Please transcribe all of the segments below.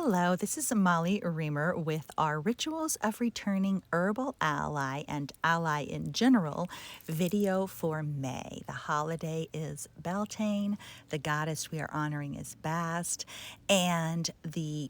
Hello, this is Molly Reamer with our Rituals of Returning Herbal Ally and Ally in general video for May. The holiday is Beltane, the goddess we are honoring is Bast, and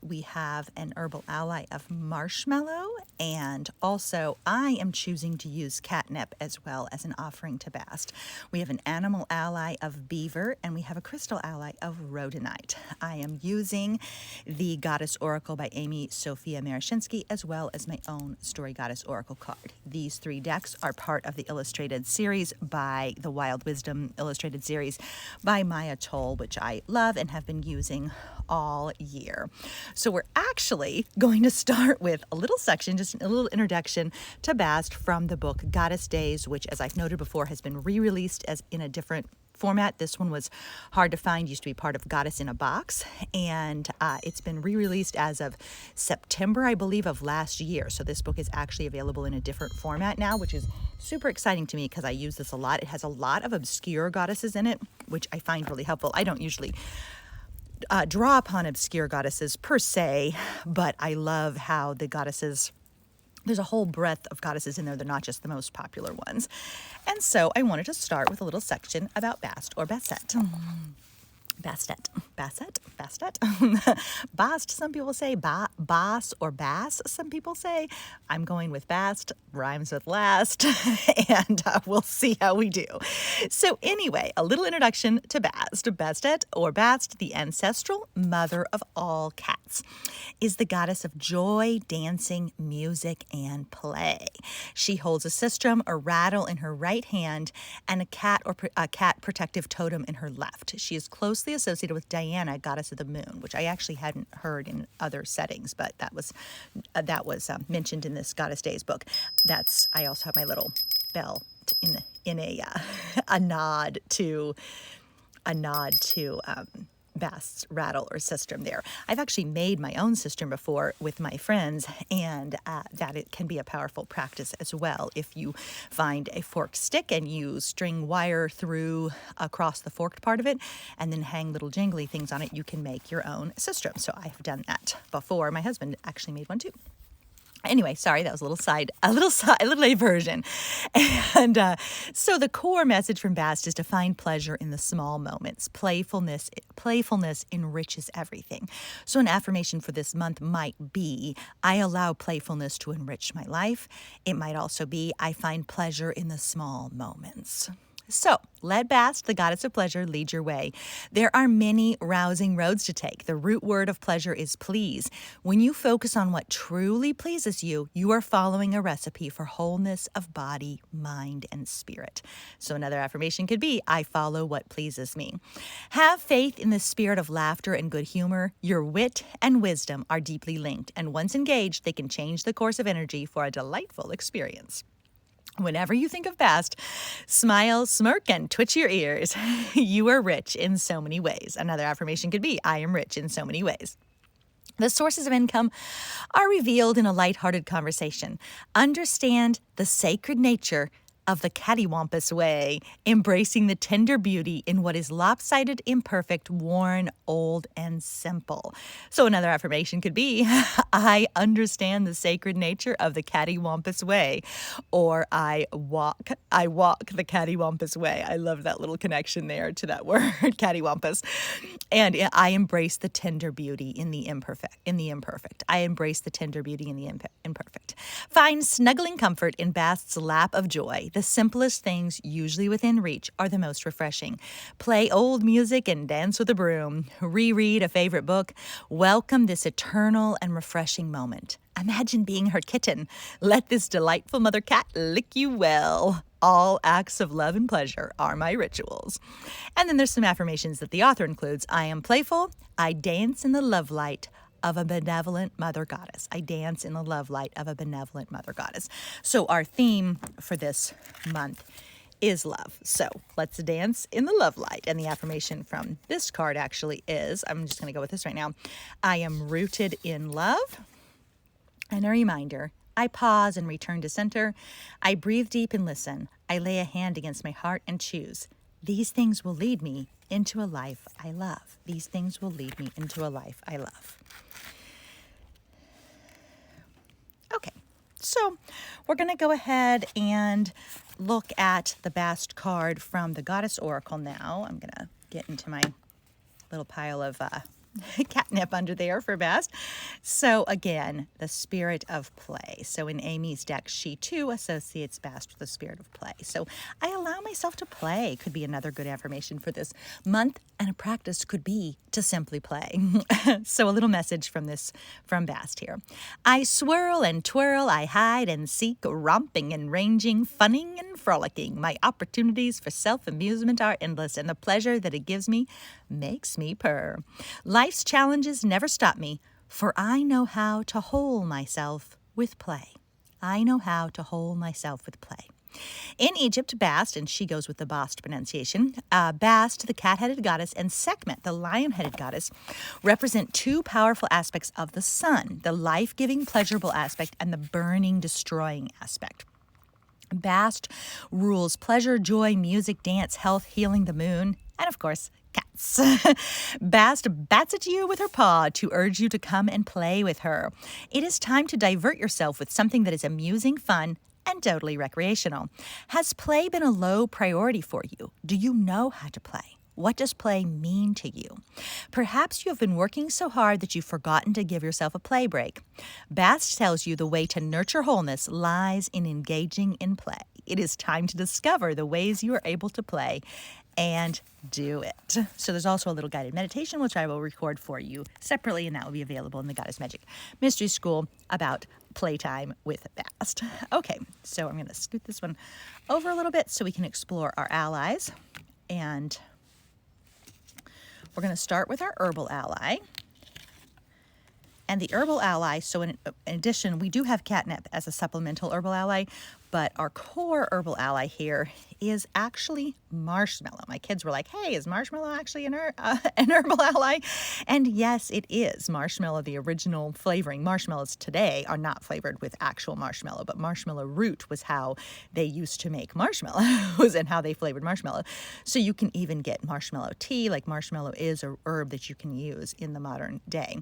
we have an Herbal Ally of Marshmallow, and also I am choosing to use Catnip as well as an offering to Bast. We have an Animal Ally of Beaver, and we have a Crystal Ally of Rhodonite. I am using the Goddess Oracle by Amy Sophia Marashinsky, as well as my own Story Goddess Oracle card. These three decks are part of the illustrated series by the Wild Wisdom illustrated series by Maya Toll, which I love and have been using all year. So we're actually going to start with a little section, just a little introduction to Bast from the book Goddess Days, which, as I've noted before, has been re-released as in a different format. This one was hard to find, used to be part of Goddess in a Box, and it's been re-released as of September, I believe, of last year. So this book is actually available in a different format now, which is super exciting to me because I use this a lot. It has a lot of obscure goddesses in it, which I find really helpful. I don't usually draw upon obscure goddesses per se, but I love how the goddesses, there's a whole breadth of goddesses in there. They're not just the most popular ones. And so I wanted to start with a little section about Bast or Bastet. Bastet. Bast, some people say Bas or Bass, some people say. I'm going with Bast, rhymes with last, and we'll see how we do. So anyway, a little introduction to Bast. Bastet or Bast, the ancestral mother of all cats, is the goddess of joy, dancing, music, and play. She holds a sistrum or rattle in her right hand and a cat protective totem in her left. She is closely associated with Diana, goddess of the moon, which I actually hadn't heard in other settings, but that was mentioned in this Goddess Days book. I also have my little bell in a nod to Bast's rattle or sistrum there. I've actually made my own sistrum before with my friends, and that it can be a powerful practice as well. If you find a forked stick and you string wire through across the forked part of it and then hang little jingly things on it, you can make your own sistrum. So I've done that before. My husband actually made one too. Anyway, sorry, that was a little diversion. And so the core message from Bast is to find pleasure in the small moments. Playfulness enriches everything. So an affirmation for this month might be, I allow playfulness to enrich my life. It might also be, I find pleasure in the small moments. So, let Bast, the goddess of pleasure, lead your way. There are many rousing roads to take. The root word of pleasure is please. When you focus on what truly pleases you, you are following a recipe for wholeness of body, mind, and spirit. So another affirmation could be, I follow what pleases me. Have faith in the spirit of laughter and good humor. Your wit and wisdom are deeply linked, and once engaged, they can change the course of energy for a delightful experience. Whenever you think of Bast, smile, smirk, and twitch your ears. You are rich in so many ways. Another affirmation could be, I am rich in so many ways. The sources of income are revealed in a lighthearted conversation. Understand the sacred nature of the cattywampus way, embracing the tender beauty in what is lopsided, imperfect, worn, old, and simple. So another affirmation could be, I understand the sacred nature of the cattywampus way, or I walk the cattywampus way. I love that little connection there to that word, cattywampus. And I embrace the tender beauty in the imperfect. I embrace the tender beauty in the imperfect. Find snuggling comfort in Bast's lap of joy. The simplest things, usually within reach, are the most refreshing. Play old music and dance with a broom. Reread a favorite book. Welcome this eternal and refreshing moment. Imagine being her kitten. Let this delightful mother cat lick you well. All acts of love and pleasure are my rituals. And then there's some affirmations that the author includes. I am playful. I dance in the love light of a benevolent mother goddess. I dance in the love light of a benevolent mother goddess. So our theme for this month is love. So let's dance in the love light. And the affirmation from this card actually is, I'm just going to go with this right now. I am rooted in love. And a reminder, I pause and return to center. I breathe deep and listen. I lay a hand against my heart and choose. These things will lead me into a life I love. These things will lead me into a life I love. So we're going to go ahead and look at the Bast card from the Goddess Oracle now. I'm going to get into my little pile of catnip under there for Bast. So again, the spirit of play. So in Amy's deck, she too associates Bast with the spirit of play. So I allow myself to play could be another good affirmation for this month, and a practice could be to simply play. So a little message from Bast here. I swirl and twirl, I hide and seek, romping and ranging, funning and frolicking. My opportunities for self-amusement are endless, and the pleasure that it gives me makes me purr. Life's challenges never stop me, for I know how to hold myself with play. I know how to hold myself with play. In Egypt, Bast, and she goes with the Bast pronunciation, Bast, the cat-headed goddess, and Sekhmet, the lion-headed goddess, represent two powerful aspects of the sun, the life-giving, pleasurable aspect and the burning, destroying aspect. Bast rules pleasure, joy, music, dance, health, healing, the moon, and of course, cats. Bast bats at you with her paw to urge you to come and play with her. It is time to divert yourself with something that is amusing, fun, and totally recreational. Has play been a low priority for you? Do you know how to play? What does play mean to you? Perhaps you have been working so hard that you've forgotten to give yourself a play break. Bast tells you the way to nurture wholeness lies in engaging in play. It is time to discover the ways you are able to play and do it. So there's also a little guided meditation, which I will record for you separately, and that will be available in the Goddess Magic Mystery School about playtime with Bast. Okay, so I'm going to scoot this one over a little bit so we can explore our allies. And we're going to start with our Herbal Ally. And the Herbal Ally, so in addition, we do have Catnip as a supplemental Herbal Ally, but our core Herbal Ally here is actually Marshmallow. My kids were like, hey, is Marshmallow actually an Herbal Ally? And yes, it is. Marshmallow, the original flavoring. Marshmallows today are not flavored with actual marshmallow, but marshmallow root was how they used to make marshmallows and how they flavored marshmallow. So you can even get marshmallow tea, like marshmallow is a herb that you can use in the modern day.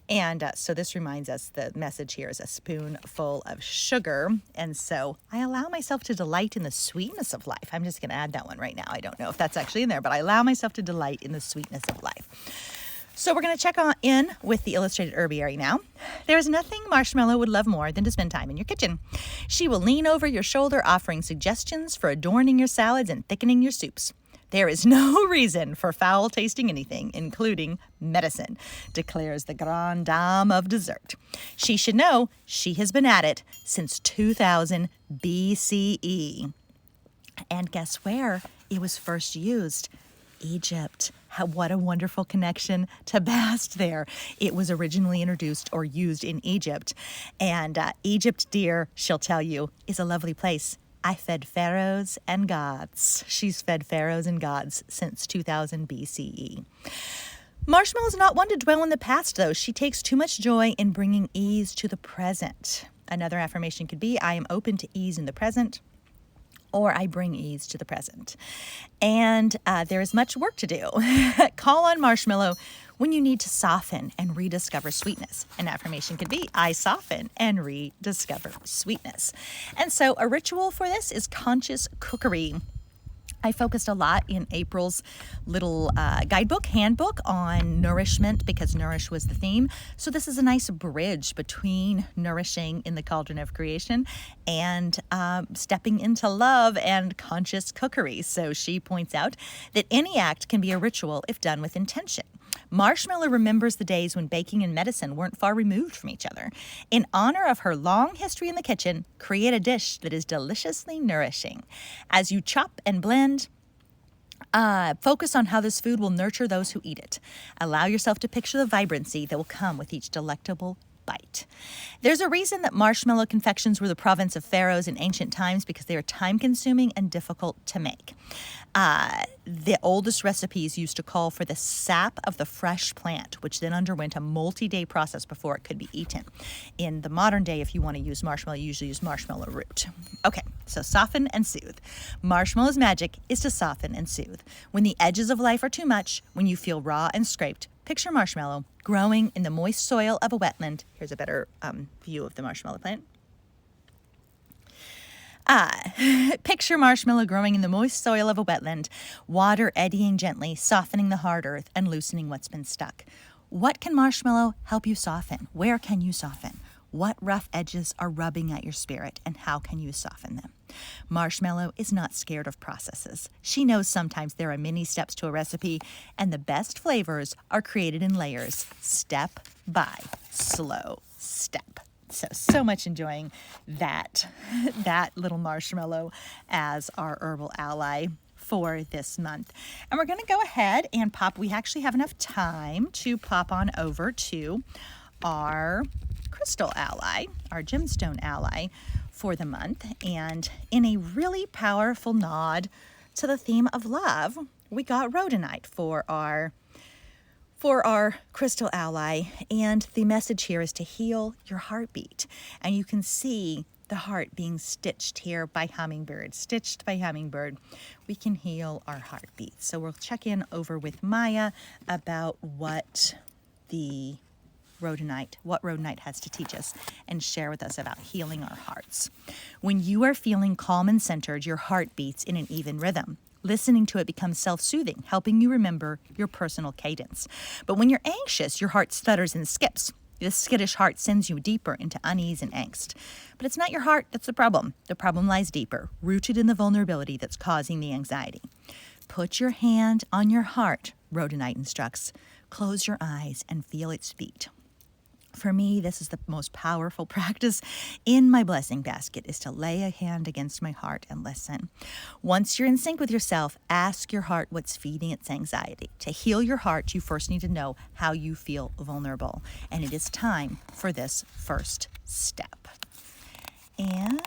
And so this reminds us, the message here is a spoonful of sugar. And so I allow myself to delight in the sweetness of life. I'm just going to add that one right now. I don't know if that's actually in there, but I allow myself to delight in the sweetness of life. So we're going to check in with the illustrated herbiary now. There is nothing Marshmallow would love more than to spend time in your kitchen. She will lean over your shoulder, offering suggestions for adorning your salads and thickening your soups. There is no reason for foul-tasting anything, including medicine, declares the grande dame of dessert. She should know she has been at it since 2000 BCE. And guess where it was first used? Egypt. What a wonderful connection to Bast there. It was originally introduced or used in Egypt. And Egypt, dear, she'll tell you, is a lovely place. I fed pharaohs and gods. She's fed pharaohs and gods since 2000 BCE. Marshmallow is not one to dwell in the past, though. She takes too much joy in bringing ease to the present. Another affirmation could be, I am open to ease in the present, or I bring ease to the present. And there is much work to do. Call on Marshmallow when you need to soften and rediscover sweetness. An affirmation could be, I soften and rediscover sweetness. And so a ritual for this is conscious cookery. I focused a lot in April's little handbook on nourishment, because nourish was the theme. So this is a nice bridge between nourishing in the cauldron of creation and stepping into love and conscious cookery. So she points out that any act can be a ritual if done with intention. Marshmallow remembers the days when baking and medicine weren't far removed from each other. In honor of her long history in the kitchen, create a dish that is deliciously nourishing. As you chop and blend, focus on how this food will nurture those who eat it. Allow yourself to picture the vibrancy that will come with each delectable bite. There's a reason that marshmallow confections were the province of pharaohs in ancient times, because they are time-consuming and difficult to make. The oldest recipes used to call for the sap of the fresh plant, which then underwent a multi-day process before it could be eaten. In the modern day, if you want to use marshmallow, you usually use marshmallow root. Okay, so soften and soothe. Marshmallow's magic is to soften and soothe. When the edges of life are too much, when you feel raw and scraped, picture marshmallow growing in the moist soil of a wetland. Here's a better view of the marshmallow plant. Picture marshmallow growing in the moist soil of a wetland, water eddying gently, softening the hard earth and loosening what's been stuck. What can marshmallow help you soften? Where can you soften? What rough edges are rubbing at your spirit, and how can you soften them? Marshmallow is not scared of processes. She knows sometimes there are many steps to a recipe, and the best flavors are created in layers, step by slow step. So much enjoying that little marshmallow as our herbal ally for this month. And we're going to go ahead and pop. We actually have enough time to pop on over to our crystal ally, our gemstone ally for the month. And in a really powerful nod to the theme of love, we got rhodonite for our crystal ally, and the message here is to heal your heartbeat. And you can see the heart being stitched here by hummingbird, stitched by hummingbird. We can heal our heartbeat. So we'll check in over with Maya about what rhodonite has to teach us and share with us about healing our hearts. When you are feeling calm and centered, your heart beats in an even rhythm. Listening to it becomes self-soothing, helping you remember your personal cadence. But when you're anxious, your heart stutters and skips. This skittish heart sends you deeper into unease and angst. But it's not your heart that's the problem. The problem lies deeper, rooted in the vulnerability that's causing the anxiety. Put your hand on your heart, rhodonite instructs. Close your eyes and feel its beat. For me, this is the most powerful practice in my blessing basket, is to lay a hand against my heart and listen. Once you're in sync with yourself, ask your heart what's feeding its anxiety. To heal your heart, you first need to know how you feel vulnerable. And it is time for this first step. And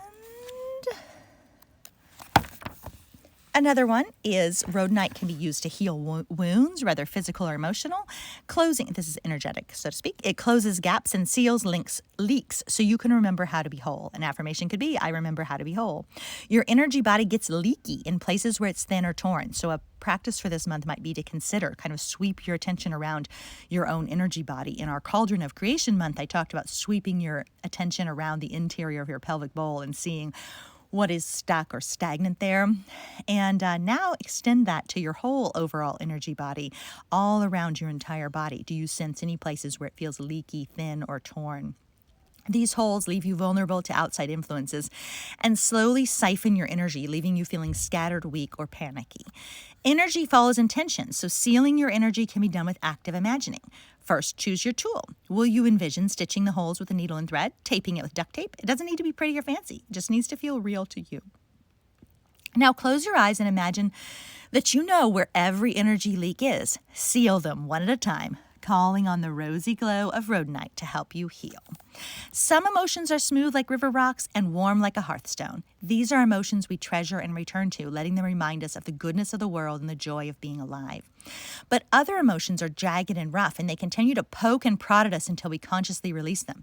another one is rhodonite can be used to heal wounds, whether physical or emotional. This is energetic, so to speak. It closes gaps and seals leaks so you can remember how to be whole. An affirmation could be, I remember how to be whole. Your energy body gets leaky in places where it's thin or torn. So a practice for this month might be to consider, kind of sweep your attention around your own energy body. In our Cauldron of Creation month, I talked about sweeping your attention around the interior of your pelvic bowl and seeing what is stuck or stagnant there. And now extend that to your whole overall energy body, all around your entire body. Do you sense any places where it feels leaky, thin, or torn? These holes leave you vulnerable to outside influences and slowly siphon your energy, leaving you feeling scattered, weak, or panicky. Energy follows intention, so sealing your energy can be done with active imagining. First, choose your tool. Will you envision stitching the holes with a needle and thread, taping it with duct tape? It doesn't need to be pretty or fancy. It just needs to feel real to you. Now close your eyes and imagine that you know where every energy leak is. Seal them one at a time, calling on the rosy glow of rhodonite to help you heal. Some emotions are smooth like river rocks and warm like a hearthstone. These are emotions we treasure and return to, letting them remind us of the goodness of the world and the joy of being alive. But other emotions are jagged and rough, and they continue to poke and prod at us until we consciously release them.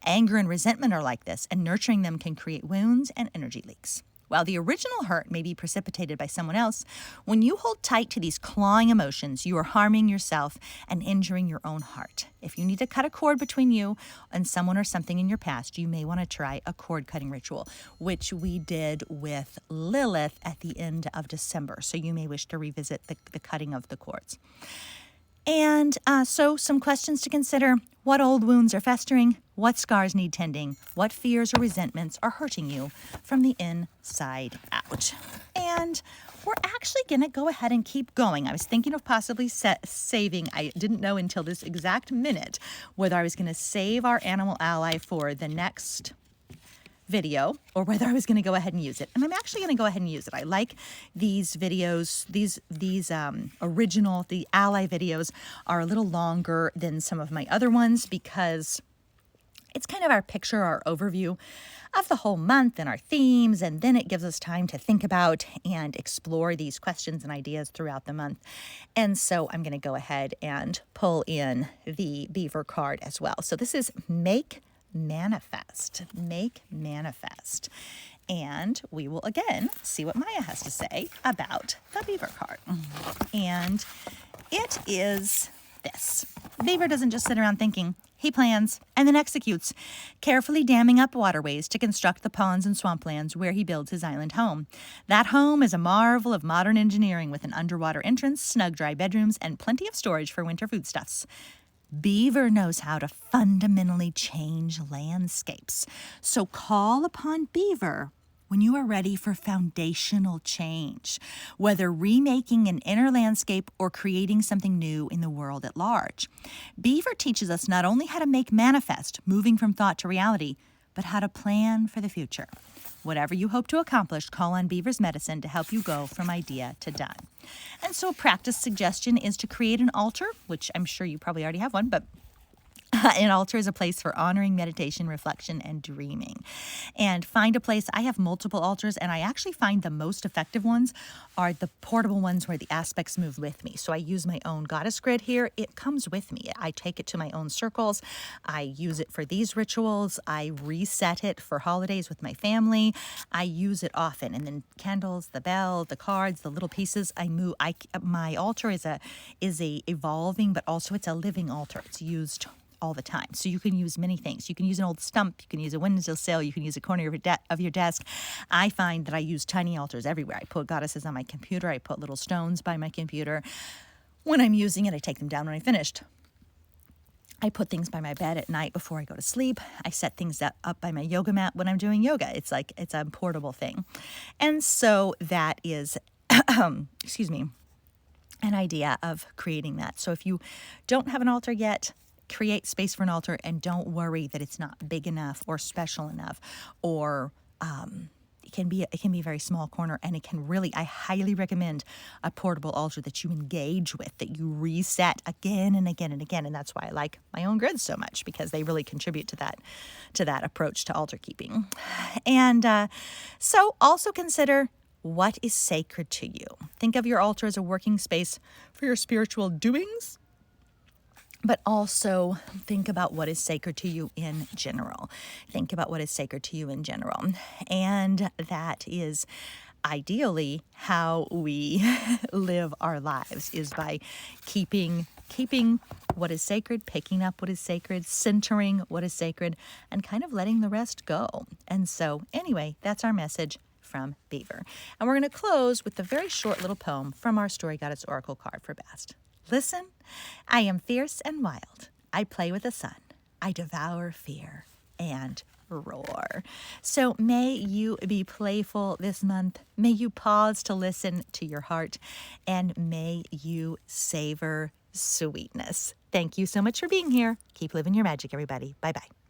Anger and resentment are like this, and nurturing them can create wounds and energy leaks. While the original hurt may be precipitated by someone else, when you hold tight to these clawing emotions, you are harming yourself and injuring your own heart. If you need to cut a cord between you and someone or something in your past, you may want to try a cord cutting ritual, which we did with Lilith at the end of December. So you may wish to revisit the cutting of the cords. And so some questions to consider. What old wounds are festering? What scars need tending? What fears or resentments are hurting you from the inside out? And we're actually going to go ahead and keep going. I was thinking of possibly saving. I didn't know until this exact minute whether I was going to save our animal ally for the next video or whether I was going to go ahead and use it. And I'm actually going to go ahead and use it. I like these videos. These the ally videos are a little longer than some of my other ones because it's kind of our picture, our overview of the whole month and our themes, and then it gives us time to think about and explore these questions and ideas throughout the month. And so I'm going to go ahead and pull in the beaver card as well. So this is Make Manifest. And we will again see what Maya has to say about the beaver card. And it is this. Beaver doesn't just sit around thinking. He plans and then executes, carefully damming up waterways to construct the ponds and swamplands where he builds his island home. That home is a marvel of modern engineering with an underwater entrance, snug dry bedrooms, and plenty of storage for winter foodstuffs. Beaver knows how to fundamentally change landscapes. So call upon Beaver when you are ready for foundational change, whether remaking an inner landscape or creating something new in the world at large. Beaver teaches us not only how to make manifest, moving from thought to reality, but how to plan for the future. Whatever you hope to accomplish, call on Beaver's medicine to help you go from idea to done. And so a practice suggestion is to create an altar, which I'm sure you probably already have one, but an altar is a place for honoring, meditation, reflection, and dreaming. And find a place. I have multiple altars, and I actually find the most effective ones are the portable ones where the aspects move with me. So I use my own goddess grid here. It comes with me. I take it to my own circles. I use it for these rituals. I reset it for holidays with my family. I use it often. And then candles, the bell, the cards, the little pieces I move. My altar is a evolving, but also it's a living altar. It's used all the time. So you can use many things. You can use an old stump. You can use a windowsill. You can use a corner of your desk. I find that I use tiny altars everywhere. I put goddesses on my computer. I put little stones by my computer. When I'm using it, I take them down when I'm finished. I put things by my bed at night before I go to sleep. I set things up by my yoga mat when I'm doing yoga. It's a portable thing. And so that is, excuse me, an idea of creating that. So if you don't have an altar yet, create space for an altar, and don't worry that it's not big enough or special enough, or it can be a very small corner, and it can really, I highly recommend a portable altar that you engage with, that you reset again and again and again. And that's why I like my own grids so much, because they really contribute to that approach to altar keeping. And so also consider what is sacred to you. Think of your altar as a working space for your spiritual doings, but also think about what is sacred to you in general. Think about what is sacred to you in general. And that is ideally how we live our lives, is by keeping what is sacred, picking up what is sacred, centering what is sacred, and kind of letting the rest go. And so anyway, that's our message from Beaver. And we're going to close with a very short little poem from our Story Goddess Oracle card for Bast. Listen, I am fierce and wild. I play with the sun. I devour fear and roar. So may you be playful this month. May you pause to listen to your heart, and may you savor sweetness. Thank you so much for being here. Keep living your magic, everybody. Bye-bye.